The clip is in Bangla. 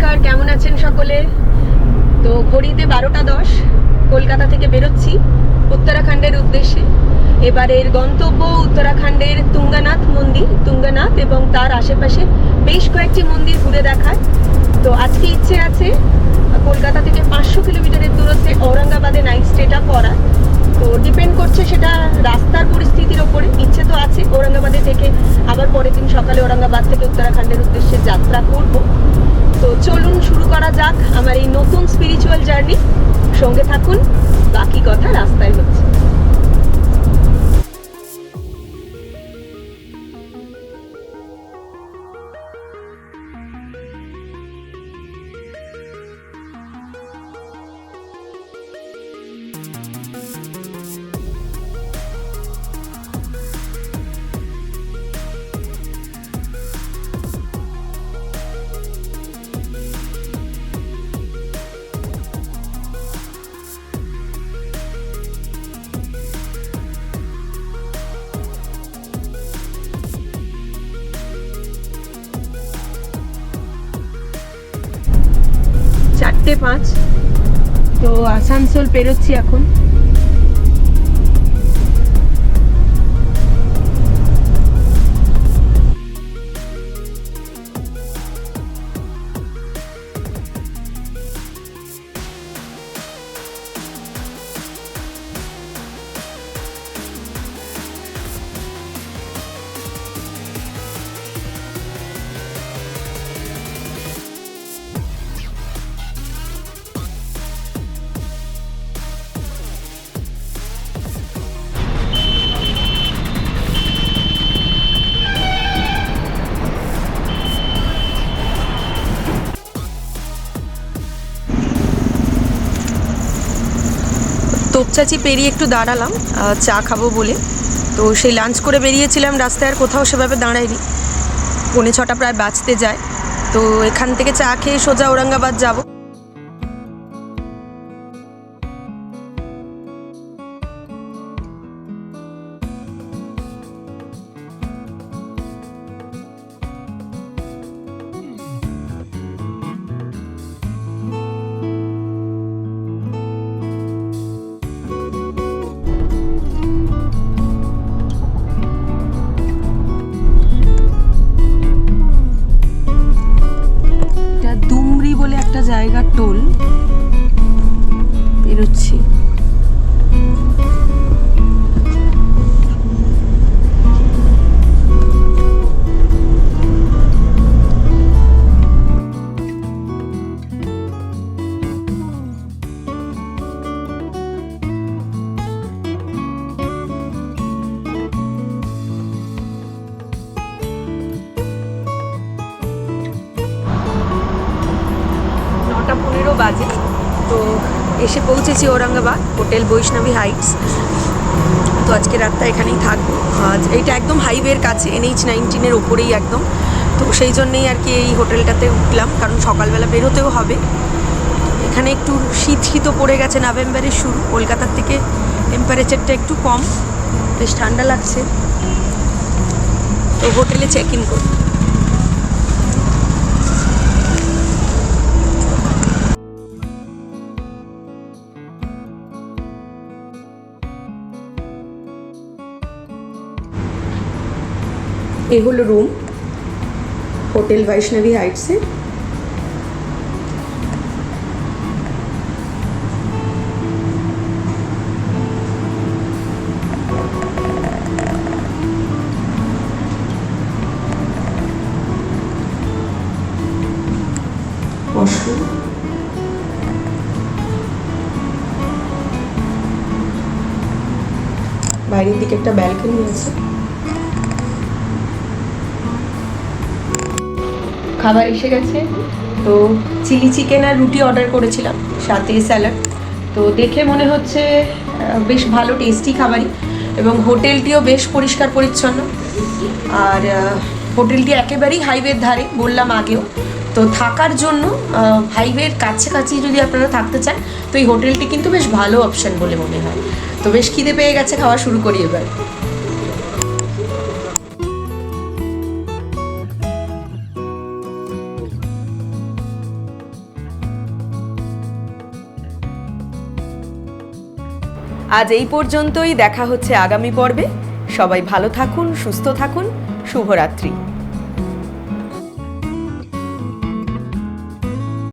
নমস্কার, কেমন আছেন সকলে? তো ঘড়িতে 12টা 10, কলকাতা থেকে বেরোচ্ছি উত্তরাখণ্ডের উদ্দেশ্যে। এবারের গন্তব্য উত্তরাখণ্ডের তুঙ্গানাথ মন্দির, তুঙ্গানাথ এবং তার আশেপাশে বেশ কয়েকটি মন্দির ঘুরে দেখার। তো আজকে ইচ্ছে আছে কলকাতা থেকে 500 কিলোমিটারের দূরত্বে ঔরঙ্গাবাদে নাইট স্টেটা করার। তো ডিপেন্ড করছে সেটা রাস্তার পরিস্থিতির ওপরে। ইচ্ছে তো আছে ঔরঙ্গাবাদে থেকে আবার পরের দিন সকালে ঔরঙ্গাবাদ থেকে উত্তরাখণ্ডের উদ্দেশ্যে যাত্রা করব। তো চলুন শুরু করা যাক আমার এই নতুন স্পিরিচুয়াল জার্নি। সঙ্গে থাকুন, বাকি কথা রাস্তায় হচ্ছে। চারটে 5, তো আসানসোল পেরোচ্ছি এখন। তোপচাচি পেরিয়ে একটু দাঁড়ালাম চা খাবো বলে। তো সেই লাঞ্চ করে বেরিয়েছিলাম, রাস্তায় আর কোথাও সেভাবে দাঁড়াইনি। 5:45 প্রায় বাজতে যায়। তো এখান থেকে চা খেয়ে সোজা ঔরঙ্গাবাদ যাব। জায়গা টোল বেরোচ্ছি। বাজে। তো এসে পৌঁছেছি ঔরঙ্গাবাদ, হোটেল বৈষ্ণবী হাইটস। তো আজকে রাতটা এখানেই থাকবো। এইটা একদম হাইওয়ের কাছে, NH-19 ওপরেই একদম। তো সেই জন্যেই আর কি এই হোটেলটাতে উঠলাম, কারণ সকালবেলা বেরোতেও হবে। এখানে একটু শীত পড়ে গেছে, নভেম্বরের শুরু। কলকাতার থেকে টেম্পারেচারটা একটু কম, বেশ ঠান্ডা লাগছে। তো হোটেলে চেক ইন করি। এই হলো রুম, হোটেল বৈষ্ণবী হাইটসে। বাইরের দিকে একটা ব্যালকনি আছে। খাবার এসে গেছে। তো চিলি চিকেন আর রুটি অর্ডার করেছিলাম, সাথে স্যালাড। তো দেখে মনে হচ্ছে বেশ ভালো টেস্টি খাবারই, এবং হোটেলটিও বেশ পরিষ্কার পরিচ্ছন্ন। আর হোটেলটি একেবারেই হাইওয়ের ধারে, বললাম আগেও। তো থাকার জন্য হাইওয়ের কাছাকাছি যদি আপনারা থাকতে চান, তো এই হোটেলটি কিন্তু বেশ ভালো অপশান বলে মনে হয়। তো বেশ খিদে পেয়ে গেছে, খাওয়া শুরু করি এবার। আজ এই পর্যন্তই, দেখা হচ্ছে আগামী পর্বে। সবাই ভালো থাকুন, সুস্থ থাকুন, শুভরাত্রি।